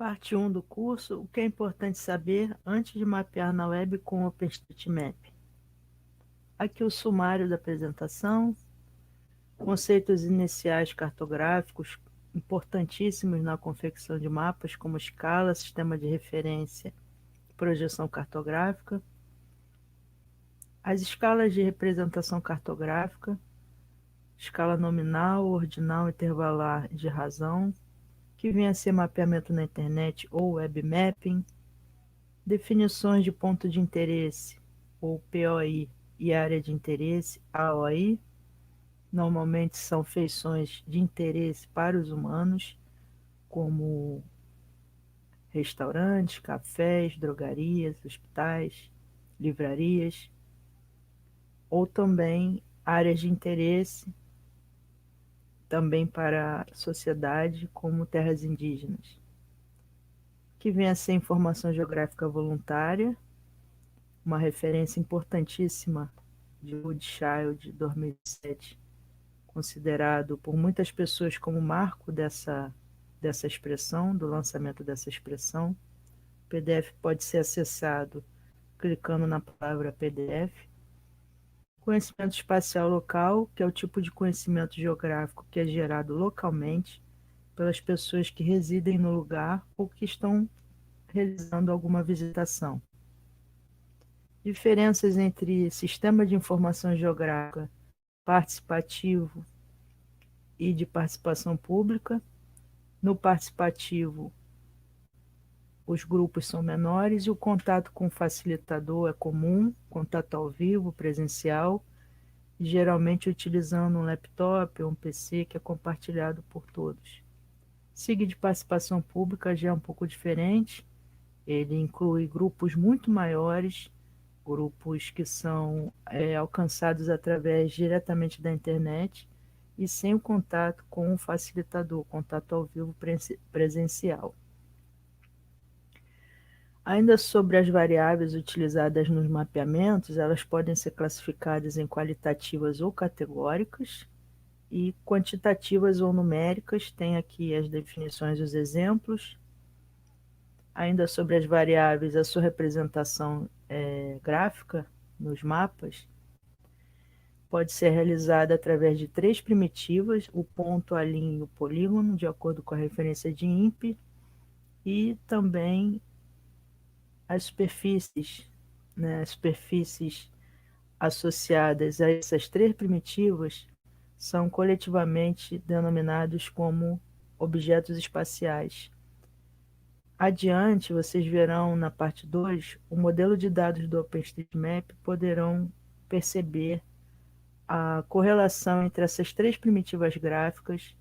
Parte 1 do curso: o que é importante saber antes de mapear na web com o OpenStreetMap. Aqui o sumário da apresentação, conceitos iniciais cartográficos importantíssimos na confecção de mapas, como escala, sistema de referência e projeção cartográfica, as escalas de representação cartográfica, escala nominal, ordinal, intervalar de razão, que vem a ser mapeamento na internet ou web mapping, definições de ponto de interesse, ou POI, e área de interesse, AOI, normalmente são feições de interesse para os humanos, como restaurantes, cafés, drogarias, hospitais, livrarias, ou também áreas de interesse também para a sociedade, como terras indígenas, que vem a ser informação geográfica voluntária, uma referência importantíssima de Rothschild, 2007, considerado por muitas pessoas como marco dessa expressão, do lançamento dessa expressão. O PDF pode ser acessado clicando na palavra PDF. Conhecimento espacial local, que é o tipo de conhecimento geográfico que é gerado localmente pelas pessoas que residem no lugar ou que estão realizando alguma visitação. Diferenças entre sistema de informação geográfica participativo e de participação pública. No participativo, os grupos são menores e o contato com o facilitador é comum, contato ao vivo, presencial, geralmente utilizando um laptop ou um PC que é compartilhado por todos. SIG de participação pública já é um pouco diferente, ele inclui grupos muito maiores, grupos que são alcançados através diretamente da internet e sem o contato com o facilitador, contato ao vivo presencial. Ainda sobre as variáveis utilizadas nos mapeamentos, elas podem ser classificadas em qualitativas ou categóricas e quantitativas ou numéricas. Tem aqui as definições e os exemplos. Ainda sobre as variáveis, a sua representação gráfica nos mapas pode ser realizada através de 3 primitivas: o ponto, a linha e o polígono, de acordo com a referência de INPE, e também as superfícies, né? As superfícies associadas a essas 3 primitivas são coletivamente denominados como objetos espaciais. Adiante, vocês verão na parte 2, o modelo de dados do OpenStreetMap poderão perceber a correlação entre essas 3 primitivas gráficas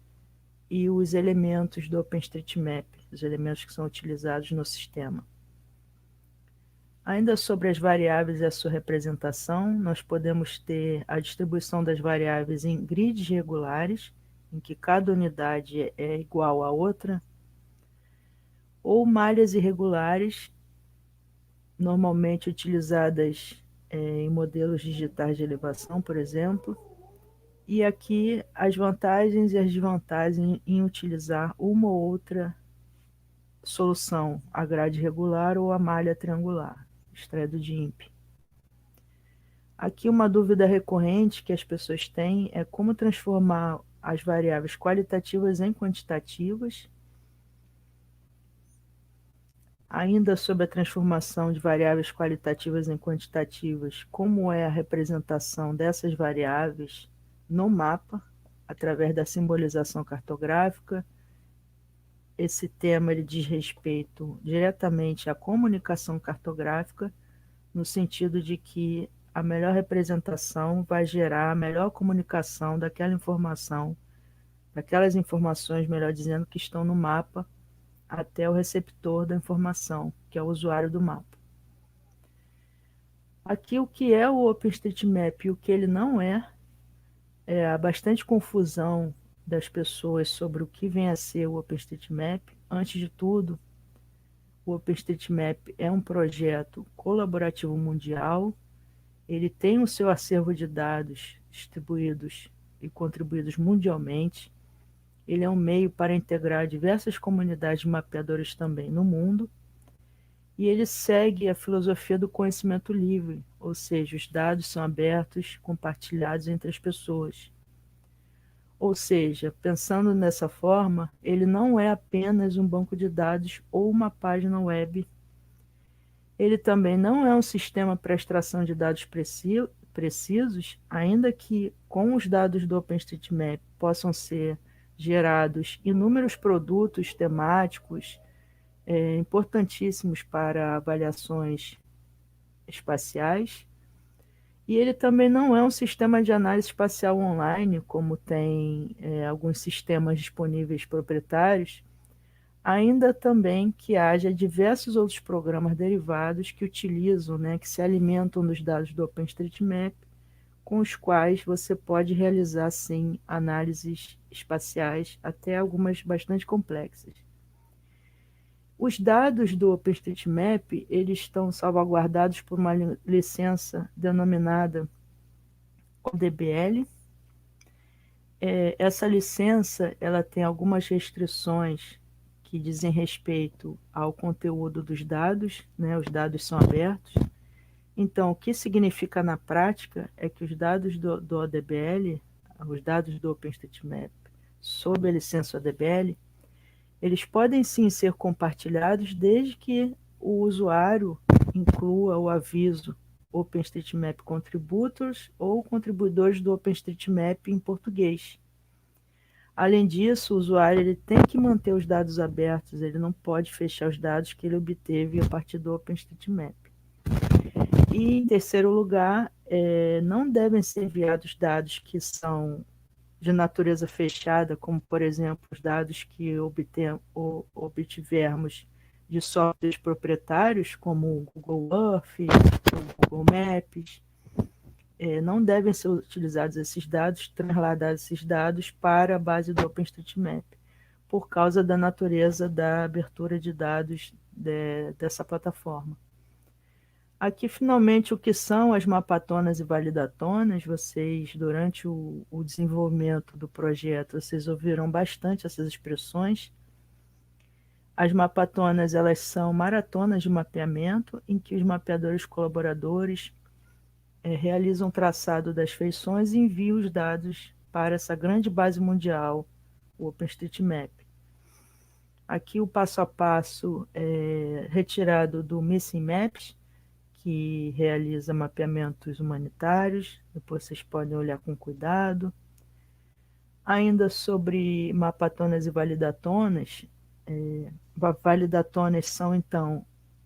e os elementos do OpenStreetMap, os elementos que são utilizados no sistema. Ainda sobre as variáveis e a sua representação, nós podemos ter a distribuição das variáveis em grids regulares, em que cada unidade é igual à outra, ou malhas irregulares, normalmente utilizadas em modelos digitais de elevação, por exemplo. E aqui as vantagens e as desvantagens em utilizar uma ou outra solução, a grade regular ou a malha triangular, extraído de INPE. Aqui uma dúvida recorrente que as pessoas têm é como transformar as variáveis qualitativas em quantitativas. Ainda sobre a transformação de variáveis qualitativas em quantitativas, como é a representação dessas variáveis no mapa, através da simbolização cartográfica. Esse tema ele diz respeito diretamente à comunicação cartográfica, no sentido de que a melhor representação vai gerar a melhor comunicação daquela informação, daquelas informações, melhor dizendo, que estão no mapa, até o receptor da informação, que é o usuário do mapa. Aqui o que é o OpenStreetMap e o que ele não é, há bastante confusão das pessoas sobre o que vem a ser o OpenStreetMap. Antes de tudo, o OpenStreetMap é um projeto colaborativo mundial, ele tem o seu acervo de dados distribuídos e contribuídos mundialmente, ele é um meio para integrar diversas comunidades de mapeadores também no mundo, e ele segue a filosofia do conhecimento livre, ou seja, os dados são abertos, compartilhados entre as pessoas. Ou seja, pensando dessa forma, ele não é apenas um banco de dados ou uma página web. Ele também não é um sistema para extração de dados precisos, ainda que com os dados do OpenStreetMap possam ser gerados inúmeros produtos temáticos importantíssimos para avaliações espaciais. E ele também não é um sistema de análise espacial online, como tem alguns sistemas disponíveis proprietários, ainda também que haja diversos outros programas derivados que utilizam, né, que se alimentam dos dados do OpenStreetMap, com os quais você pode realizar, sim, análises espaciais, até algumas bastante complexas. Os dados do OpenStreetMap, eles estão salvaguardados por uma licença denominada ODBL. Essa licença, ela tem algumas restrições que dizem respeito ao conteúdo dos dados, né? Os dados são abertos. Então, o que significa na prática é que os dados do ODBL, os dados do OpenStreetMap, sob a licença ODBL, eles podem sim ser compartilhados desde que o usuário inclua o aviso OpenStreetMap Contributors ou contribuidores do OpenStreetMap em português. Além disso, o usuário ele tem que manter os dados abertos, ele não pode fechar os dados que ele obteve a partir do OpenStreetMap. E, em terceiro lugar, não devem ser enviados dados que são de natureza fechada, como, por exemplo, os dados que obtivermos de softwares proprietários, como o Google Earth, o Google Maps. Não devem ser utilizados esses dados, trasladados esses dados para a base do OpenStreetMap, por causa da natureza da abertura de dados dessa plataforma. Aqui, finalmente, o que são as mapatonas e validatonas. Vocês, durante o desenvolvimento do projeto, vocês ouviram bastante essas expressões. As mapatonas, elas são maratonas de mapeamento, em que os mapeadores colaboradores realizam o traçado das feições e enviam os dados para essa grande base mundial, o OpenStreetMap. Aqui o passo a passo é retirado do Missing Maps, que realiza mapeamentos humanitários, depois vocês podem olhar com cuidado. Ainda sobre mapatonas e validatonas, validatonas são, então,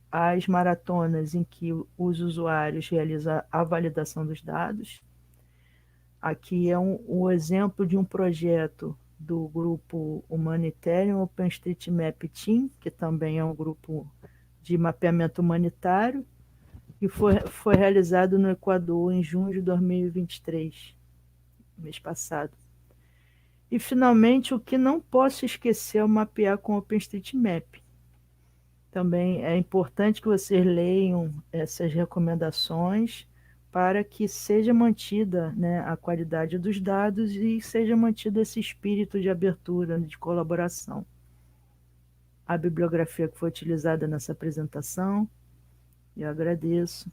as maratonas em que os usuários realizam a validação dos dados. Aqui é um exemplo de um projeto do grupo Humanitarian OpenStreetMap Team, que também é um grupo de mapeamento humanitário, e foi realizado no Equador em junho de 2023, mês passado. E, finalmente, o que não posso esquecer é o mapear com OpenStreetMap. Também é importante que vocês leiam essas recomendações para que seja mantida, né, a qualidade dos dados e seja mantido esse espírito de abertura, de colaboração. A bibliografia que foi utilizada nessa apresentação, eu agradeço.